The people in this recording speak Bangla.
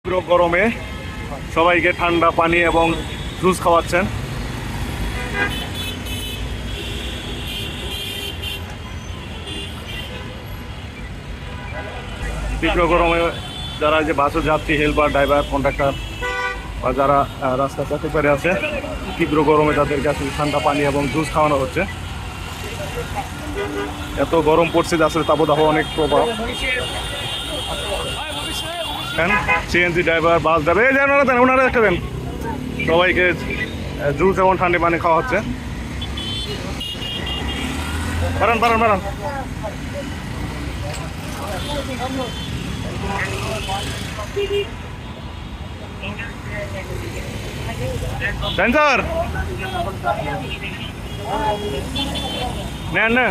তীব্র গরমে সবাইকে ঠান্ডা পানি এবং জুস খাওয়াচ্ছেন। তীব্র গরমে যারা যে বাসের যাত্রী, হেল্পার, ড্রাইভার, কন্ডাক্টর বা যারা রাস্তা পথে পেরে আছে, তীব্র গরমে তাদেরকে আসলে ঠান্ডা পানি এবং জুস খাওয়ানো হচ্ছে। এত গরম পড়ছে যে আসলে তাপদাহ অনেক প্রভাব। সিএনজি ড্রাইভার, বাস ড্রাইভার, এই যে ওনারা একটা দেন, সবাইকে জুস এবং ঠান্ডা পানি খাওয়া হচ্ছে। বাড়ান বাড়ান বাড়ান। সেন্সার নেন না।